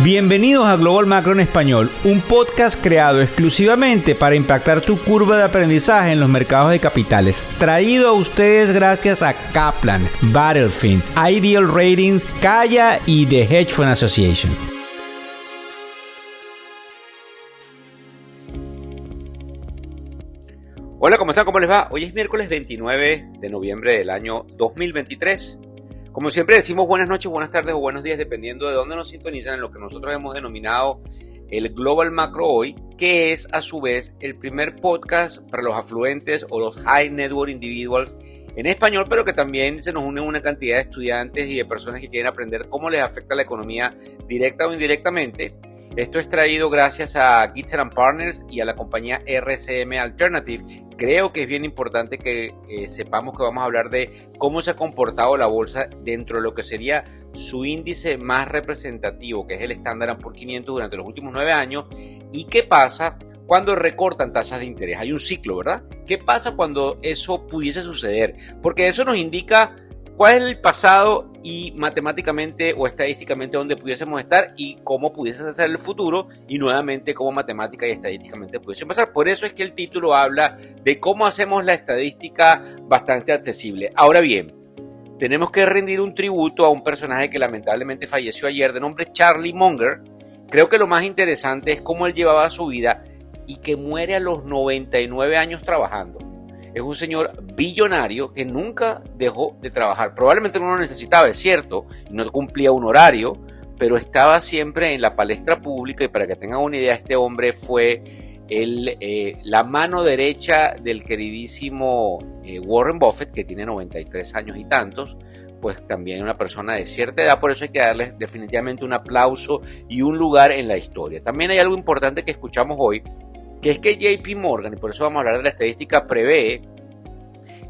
Bienvenidos a Global Macro en Español, un podcast creado exclusivamente para impactar tu curva de aprendizaje en los mercados de capitales. Traído a ustedes gracias a Kaplan, Battlefield, Ideal Ratings, Kaya y The Hedge Fund Association. Hola, ¿cómo están? ¿Cómo les va? Hoy es miércoles 29 de noviembre del año 2023. Como siempre decimos buenas noches, buenas tardes o buenos días dependiendo de dónde nos sintonizan en lo que nosotros hemos denominado el Global Macro hoy, que es a su vez el primer podcast para los afluentes o los High Net Worth Individuals en español, pero que también se nos une una cantidad de estudiantes y de personas que quieren aprender cómo les afecta la economía directa o indirectamente. Esto es traído gracias a Gitzer & Partners y a la compañía RCM Alternative. Creo que es bien importante que sepamos que vamos a hablar de cómo se ha comportado la bolsa dentro de lo que sería su índice más representativo, que es el Standard & Poor's 500 durante los últimos 9 años, y qué pasa cuando recortan tasas de interés. Hay un ciclo, ¿verdad? ¿Qué pasa cuando eso pudiese suceder? Porque eso nos indica cuál es el pasado y matemáticamente o estadísticamente dónde pudiésemos estar y cómo pudiese ser el futuro y nuevamente cómo matemática y estadísticamente pudiese pasar. Por eso es que el título habla de cómo hacemos la estadística bastante accesible. Ahora bien, tenemos que rendir un tributo a un personaje que lamentablemente falleció ayer de nombre Charlie Munger. Creo que lo más interesante es cómo él llevaba su vida y que muere a los 99 años trabajando. Es un señor billonario que nunca dejó de trabajar. Probablemente no lo necesitaba, es cierto, y no cumplía un horario, pero estaba siempre en la palestra pública. Y para que tengan una idea, este hombre fue la mano derecha del queridísimo Warren Buffett, que tiene 93 años y tantos, pues también una persona de cierta edad. Por eso hay que darles definitivamente un aplauso y un lugar en la historia. También hay algo importante que escuchamos hoy, que es que JP Morgan, y por eso vamos a hablar de la estadística, prevé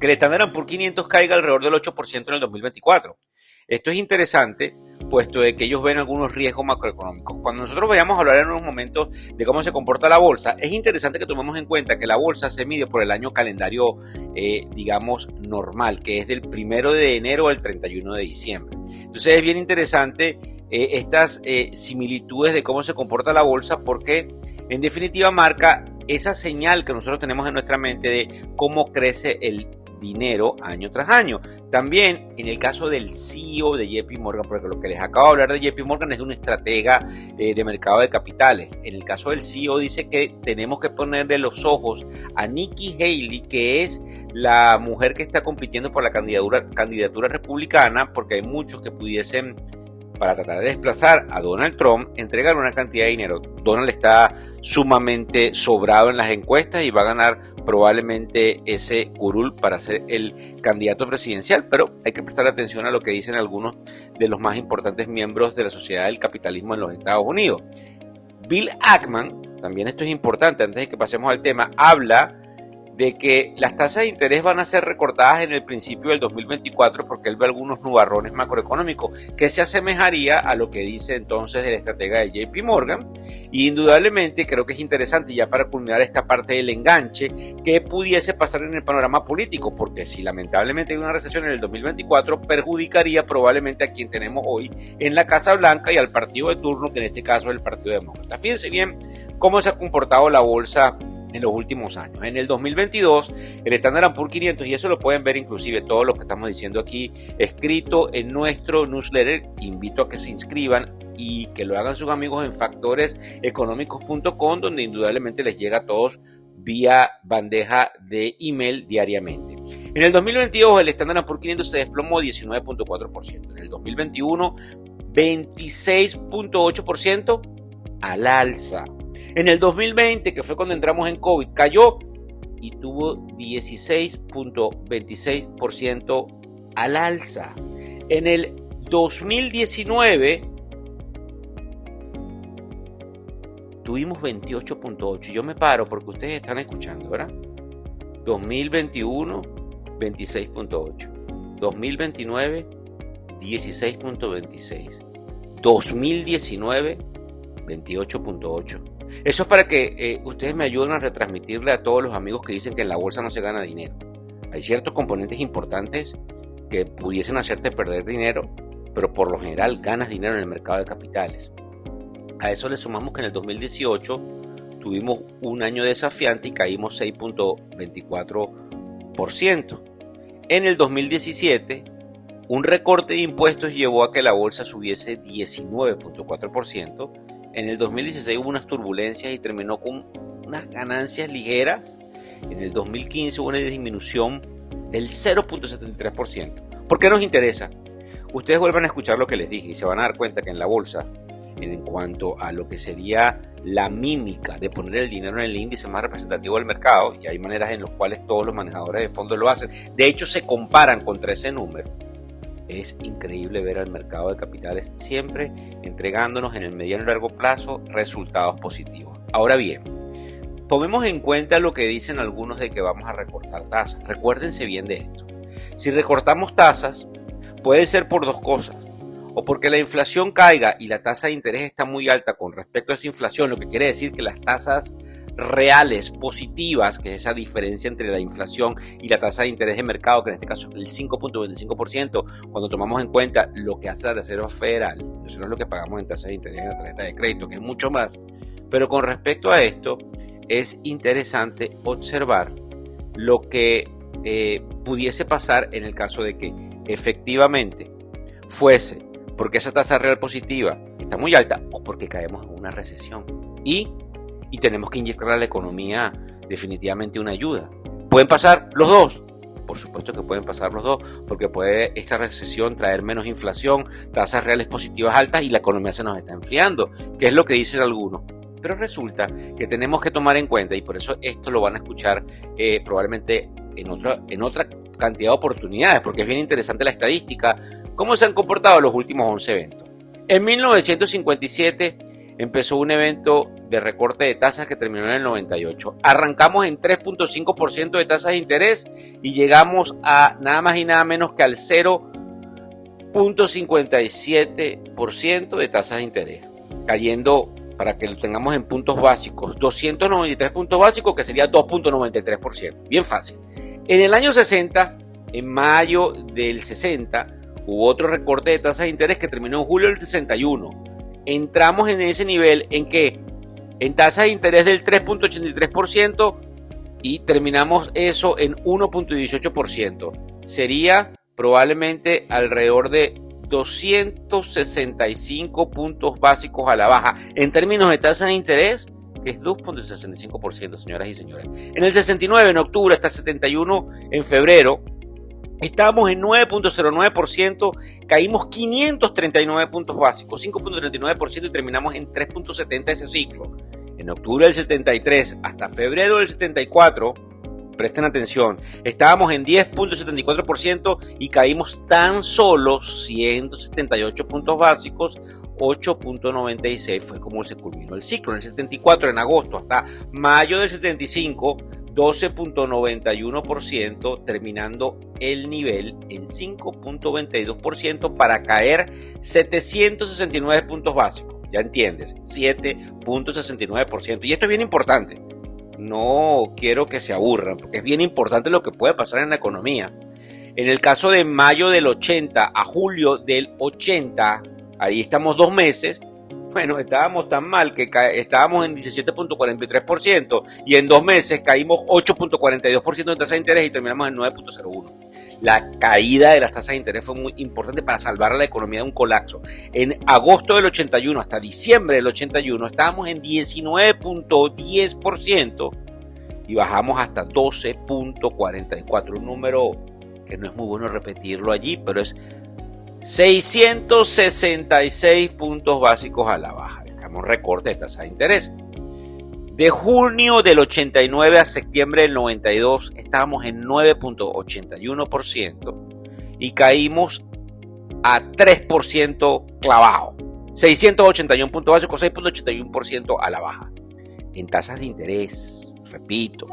que el Standard & Poor's 500 caiga alrededor del 8% en el 2024. Esto es interesante, puesto de que ellos ven algunos riesgos macroeconómicos. Cuando nosotros vayamos a hablar en unos momentos de cómo se comporta la bolsa, es interesante que tomemos en cuenta que la bolsa se mide por el año calendario, digamos, normal, que es del 1 de enero al 31 de diciembre. Entonces es bien interesante estas similitudes de cómo se comporta la bolsa, porque en definitiva marca esa señal que nosotros tenemos en nuestra mente de cómo crece el dinero año tras año. También en el caso del CEO de JP Morgan, porque lo que les acabo de hablar de JP Morgan es de un estratega de mercado de capitales. En el caso del CEO dice que tenemos que ponerle los ojos a Nikki Haley, que es la mujer que está compitiendo por la candidatura republicana, porque hay muchos que pudiesen, para tratar de desplazar a Donald Trump, entregar una cantidad de dinero. Donald está sumamente sobrado en las encuestas y va a ganar probablemente ese curul para ser el candidato presidencial, pero hay que prestar atención a lo que dicen algunos de los más importantes miembros de la sociedad del capitalismo en los Estados Unidos. Bill Ackman, también esto es importante antes de que pasemos al tema, habla de que las tasas de interés van a ser recortadas en el principio del 2024 porque él ve algunos nubarrones macroeconómicos que se asemejaría a lo que dice entonces el estratega de JP Morgan. Y indudablemente creo que es interesante, ya para culminar esta parte del enganche, que pudiese pasar en el panorama político, porque si lamentablemente hay una recesión en el 2024 perjudicaría probablemente a quien tenemos hoy en la Casa Blanca y al partido de turno, que en este caso es el Partido Demócrata. Fíjense bien cómo se ha comportado la bolsa en los últimos años. En el 2022, el Standard & Poor's 500, y eso lo pueden ver inclusive todo lo que estamos diciendo aquí, escrito en nuestro newsletter. Invito a que se inscriban y que lo hagan sus amigos en factoreseconómicos.com, donde indudablemente les llega a todos vía bandeja de email diariamente. En el 2022, el Standard & Poor's 500 se desplomó 19.4%. En el 2021, 26.8% al alza. En el 2020, que fue cuando entramos en COVID, cayó y tuvo 16.26% al alza. En el 2019 tuvimos 28.8%. Yo me paro porque ustedes están escuchando, ¿verdad? 2021, 26.8%. 2029, 16.26%. 2019, 28.8%. Eso es para que ustedes me ayuden a retransmitirle a todos los amigos que dicen que en la bolsa no se gana dinero. Hay ciertos componentes importantes que pudiesen hacerte perder dinero, pero por lo general ganas dinero en el mercado de capitales. A eso le sumamos que en el 2018 tuvimos un año desafiante y caímos 6.24%. En el 2017, un recorte de impuestos llevó a que la bolsa subiese 19.4%. En el 2016 hubo unas turbulencias y terminó con unas ganancias ligeras. En el 2015 hubo una disminución del 0.73%. ¿Por qué nos interesa? Ustedes vuelvan a escuchar lo que les dije y se van a dar cuenta que en la bolsa, en cuanto a lo que sería la mímica de poner el dinero en el índice más representativo del mercado, y hay maneras en las cuales todos los manejadores de fondos lo hacen, de hecho se comparan contra ese número, es increíble ver al mercado de capitales siempre entregándonos en el mediano y largo plazo resultados positivos. Ahora bien, tomemos en cuenta lo que dicen algunos de que vamos a recortar tasas. Recuérdense bien de esto. Si recortamos tasas, puede ser por dos cosas. O porque la inflación caiga y la tasa de interés está muy alta con respecto a esa inflación, lo que quiere decir que las tasas reales positivas, que es esa diferencia entre la inflación y la tasa de interés de mercado, que en este caso es el 5.25%, cuando tomamos en cuenta lo que hace la Reserva Federal, eso no es lo que pagamos en tasa de interés en la tarjeta de crédito, que es mucho más. Pero con respecto a esto, es interesante observar lo que pudiese pasar en el caso de que efectivamente fuese porque esa tasa real positiva está muy alta o porque caemos en una recesión y tenemos que inyectar a la economía definitivamente una ayuda. ¿Pueden pasar los dos? Por supuesto que pueden pasar los dos, porque puede esta recesión traer menos inflación, tasas reales positivas altas y la economía se nos está enfriando, que es lo que dicen algunos. Pero resulta que tenemos que tomar en cuenta, y por eso esto lo van a escuchar probablemente en otra cantidad de oportunidades, porque es bien interesante la estadística, cómo se han comportado los últimos 11 eventos. En 1957 empezó un evento de recorte de tasas que terminó en el 98. Arrancamos en 3.5% de tasas de interés y llegamos a nada más y nada menos que al 0.57% de tasas de interés, cayendo, para que lo tengamos en puntos básicos, 293 puntos básicos, que sería 2.93%. Bien fácil. En el año 60, en mayo del 60, hubo otro recorte de tasas de interés que terminó en julio del 61. Entramos en ese nivel en que en tasas de interés del 3.83% y terminamos eso en 1.18%. Sería probablemente alrededor de 265 puntos básicos a la baja. En términos de tasa de interés, que es 2.65%, señoras y señores. En el 69, en octubre, hasta el 71, en febrero, estábamos en 9.09%, caímos 539 puntos básicos, 5.39% y terminamos en 3.70% ese ciclo. En octubre del 73 hasta febrero del 74, presten atención, estábamos en 10.74% y caímos tan solo 178 puntos básicos, 8.96 fue como se culminó el ciclo. En el 74, en agosto, hasta mayo del 75, 12.91%, terminando el nivel en 5.22% para caer 769 puntos básicos. Ya entiendes, 7.69%. Y esto es bien importante. No quiero que se aburran, porque es bien importante lo que puede pasar en la economía. En el caso de mayo del 80 a julio del 80, ahí estamos 2 meses, bueno, estábamos tan mal que estábamos en 17.43% y en 2 meses caímos 8.42% en tasa de interés y terminamos en 9.01%. La caída de las tasas de interés fue muy importante para salvar a la economía de un colapso. En agosto del 81 hasta diciembre del 81 estábamos en 19.10% y bajamos hasta 12.44%, un número que no es muy bueno repetirlo allí, pero es 666 puntos básicos a la baja. Estamos en recorte de tasa de interés. De junio del 89 a septiembre del 92 estábamos en 9.81% y caímos a 3% clavado. 681 puntos básicos, 6.81% a la baja. En tasas de interés, repito,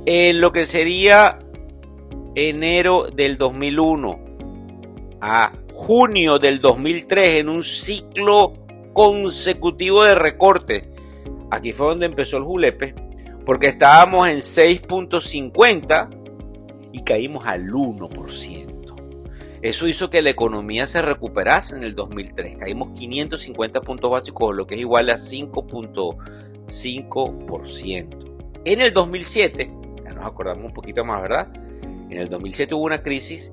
en lo que sería enero del 2001 a junio del 2003, en un ciclo consecutivo de recorte. Aquí fue donde empezó el julepe, porque estábamos en 6.50 y caímos al 1%. Eso hizo que la economía se recuperase en el 2003. Caímos 550 puntos básicos, lo que es igual a 5.5%. En el 2007, ya nos acordamos un poquito más, ¿verdad? En el 2007 hubo una crisis.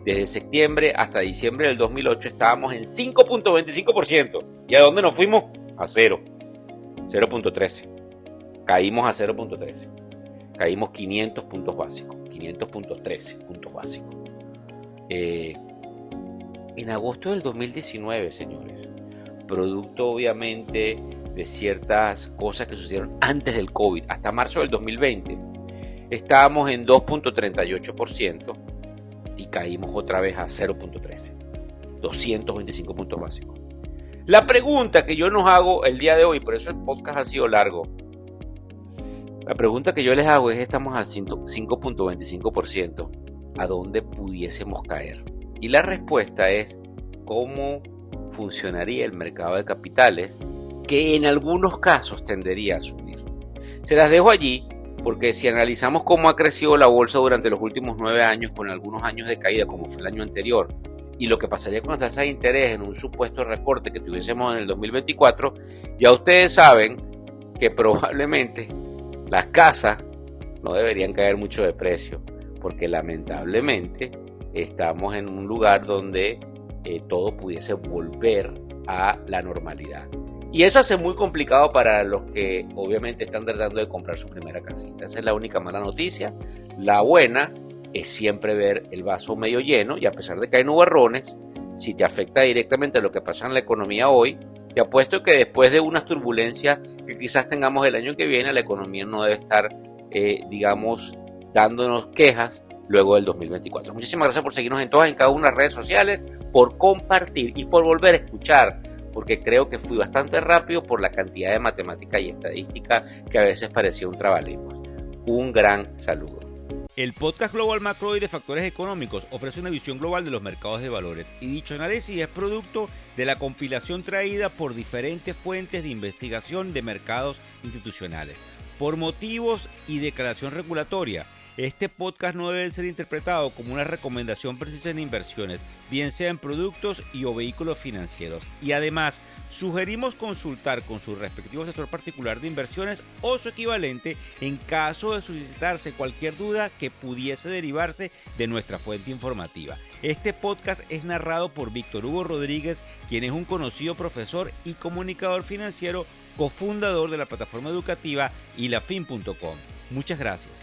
Desde septiembre hasta diciembre del 2008 estábamos en 5.25%. ¿Y a dónde nos fuimos? A 0.13. Caímos a 0.13. Caímos 500 puntos básicos. 500.13 puntos básicos. En agosto del 2019, señores, producto obviamente de ciertas cosas que sucedieron antes del COVID, hasta marzo del 2020, estábamos en 2.38% y caímos otra vez a 0.13, 225 puntos básicos. La pregunta que yo nos hago el día de hoy, por eso el podcast ha sido largo, la pregunta que yo les hago es: estamos a 5.25%, ¿a dónde pudiésemos caer? Y la respuesta es: ¿cómo funcionaría el mercado de capitales, que en algunos casos tendería a subir? Se las dejo allí porque si analizamos cómo ha crecido la bolsa durante los últimos 9 años, con algunos años de caída como fue el año anterior, y lo que pasaría con las tasas de interés en un supuesto recorte que tuviésemos en el 2024, ya ustedes saben que probablemente las casas no deberían caer mucho de precio, porque lamentablemente estamos en un lugar donde todo pudiese volver a la normalidad. Y eso hace muy complicado para los que obviamente están tratando de comprar su primera casita. Esa es la única mala noticia. La buena es siempre ver el vaso medio lleno, y a pesar de que hay nubarrones, si te afecta directamente lo que pasa en la economía hoy, te apuesto que después de unas turbulencias que quizás tengamos el año que viene, la economía no debe estar, dándonos quejas luego del 2024. Muchísimas gracias por seguirnos en cada una de las redes sociales, por compartir y por volver a escuchar, porque creo que fui bastante rápido por la cantidad de matemática y estadística que a veces parecía un trabalenguas. Un gran saludo. El podcast Global Macro y de Factores Económicos ofrece una visión global de los mercados de valores, y dicho análisis es producto de la compilación traída por diferentes fuentes de investigación de mercados institucionales. Por motivos y declaración regulatoria, este podcast no debe ser interpretado como una recomendación precisa en inversiones, bien sea en productos y o vehículos financieros. Y además, sugerimos consultar con su respectivo asesor particular de inversiones o su equivalente en caso de suscitarse cualquier duda que pudiese derivarse de nuestra fuente informativa. Este podcast es narrado por Víctor Hugo Rodríguez, quien es un conocido profesor y comunicador financiero, cofundador de la plataforma educativa ilafin.com. Muchas gracias.